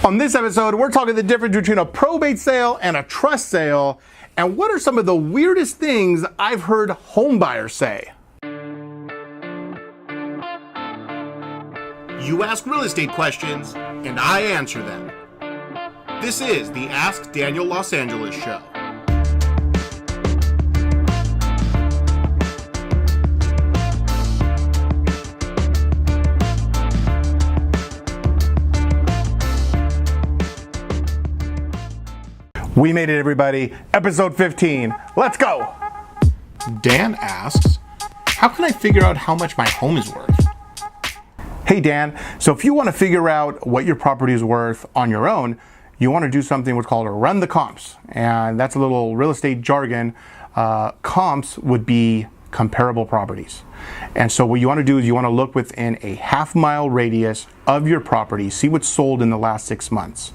On this episode, we're talking the difference between a probate sale and a trust sale, and what are some of the weirdest things I've heard home buyers say. You ask real estate questions, and I answer them. This is the Ask Daniel Los Angeles Show. We made it, everybody. Episode 15. Let's go. Dan asks, how can I figure out how much my home is worth? Hey, Dan. So if you want to figure out what your property is worth on your own, you want to do something what's called a run the comps. And that's a little real estate jargon. Comps would be comparable properties. And so what you want to do is you want to look within a half-mile radius of your property, see what's sold in the last 6 months.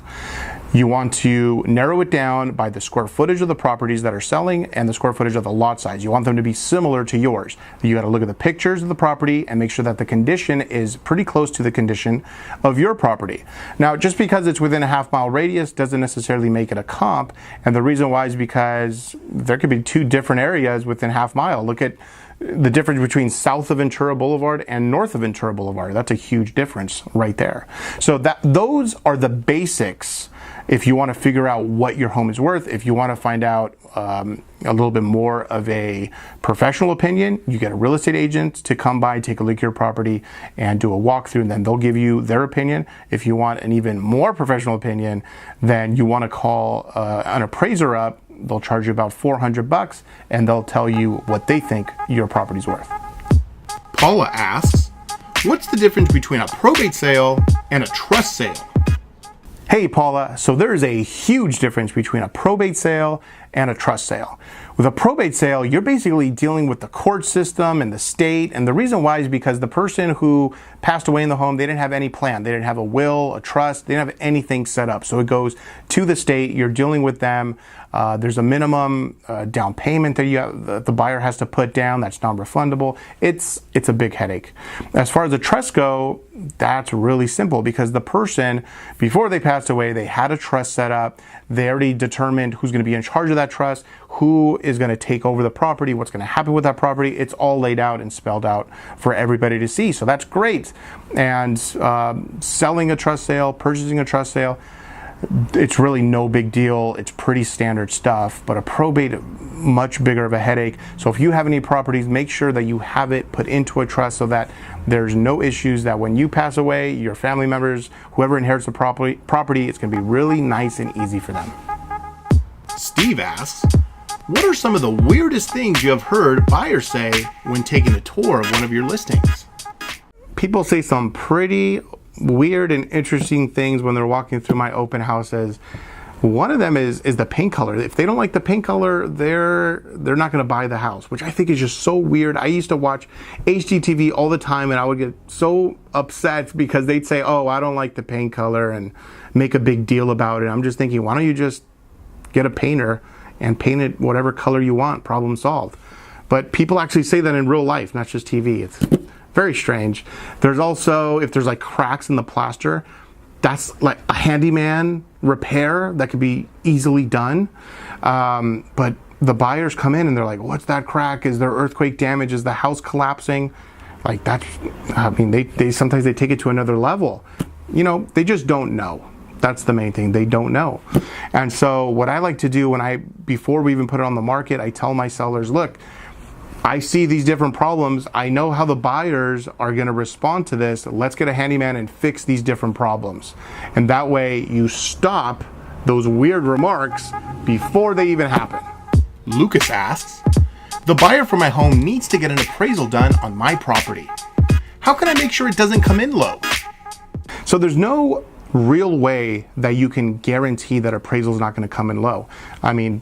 You want to narrow it down by the square footage of the properties that are selling and the square footage of the lot size. You want them to be similar to yours. You got to look at the pictures of the property and make sure that the condition is pretty close to the condition of your property. Now, just because it's within a half-mile radius doesn't necessarily make it a comp. And the reason why is because there could be two different areas within half mile. Look at the difference between south of Ventura Boulevard and north of Ventura Boulevard. That's a huge difference right there. So those are the basics. If you want to figure out what your home is worth, if you want to find out a little bit more of a professional opinion, you get a real estate agent to come by, take a look at your property and do a walkthrough, and then they'll give you their opinion. If you want an even more professional opinion, then you want to call an appraiser up. They'll charge you about $400 and they'll tell you what they think your property's worth. Paula asks, what's the difference between a probate sale and a trust sale? Hey Paula, so there is a huge difference between a probate sale and a trust sale. With a probate sale, you're basically dealing with the court system and the state, and the reason why is because the person who passed away in the home, they didn't have any plan. They didn't have a will, a trust, they didn't have anything set up. So it goes to the state, you're dealing with them. There's a minimum down payment that the buyer has to put down that's non-refundable. It's a big headache. As far as the trust go, that's really simple because the person, before they passed away, they had a trust set up. They already determined who's going to be in charge of that trust, who is going to take over the property, what's going to happen with that property. It's all laid out and spelled out for everybody to see. So that's great. And selling a trust sale, purchasing a trust sale, it's really no big deal. It's pretty standard stuff, but a probate, much bigger of a headache. So if you have any properties, make sure that you have it put into a trust so that there's no issues, that when you pass away, your family members, whoever inherits the property, it's going to be really nice and easy for them. Steve asks, what are some of the weirdest things you have heard buyers say when taking a tour of one of your listings? People say some pretty weird and interesting things when they're walking through my open houses. One of them is the paint color. If they don't like the paint color, they're not going to buy the house, which I think is just so weird. I used to watch HGTV all the time and I would get so upset because they'd say, oh, I don't like the paint color and make a big deal about it. I'm just thinking, why don't you just get a painter and paint it whatever color you want, problem solved. But people actually say that in real life, not just TV. It's very strange. There's also, if there's like cracks in the plaster, that's like a handyman repair that could be easily done. But the buyers come in and they're like, what's that crack? Is there earthquake damage? Is the house collapsing? Like that's, I mean, they sometimes they take it to another level. You know, they just don't know. That's the main thing. They don't know. And so what I like to do before we even put it on the market, I tell my sellers, look, I see these different problems. I know how the buyers are going to respond to this. Let's get a handyman and fix these different problems. And that way you stop those weird remarks before they even happen. Lucas asks, the buyer for my home needs to get an appraisal done on my property. How can I make sure it doesn't come in low? So there's no real way that you can guarantee that appraisal is not going to come in low. I mean,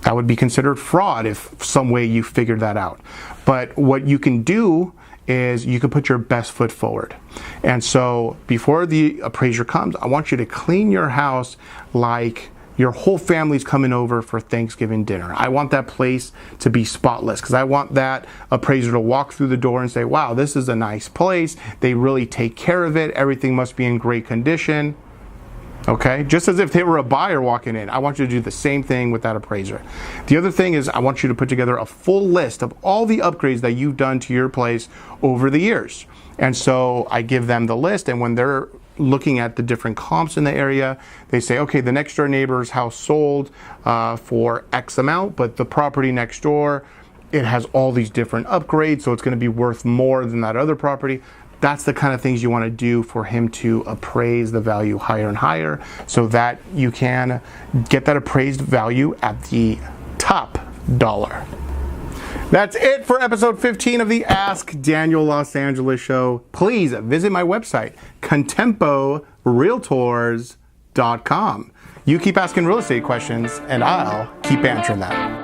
that would be considered fraud if some way you figured that out. But what you can do is you can put your best foot forward. And so before the appraiser comes, I want you to clean your house like your whole family's coming over for Thanksgiving dinner. I want that place to be spotless because I want that appraiser to walk through the door and say, wow, this is a nice place. They really take care of it. Everything must be in great condition. Okay, just as if they were a buyer walking in. I want you to do the same thing with that appraiser. The other thing is I want you to put together a full list of all the upgrades that you've done to your place over the years. And so I give them the list, and when they're looking at the different comps in the area, they say, okay, the next door neighbor's house sold for X amount, but the property next door, it has all these different upgrades, so it's going to be worth more than that other property. That's the kind of things you want to do for him to appraise the value higher and higher, so that you can get that appraised value at the top dollar. That's it for episode 15 of the Ask Daniel Los Angeles show. Please visit my website, contemporealtors.com. You keep asking real estate questions, and I'll keep answering them.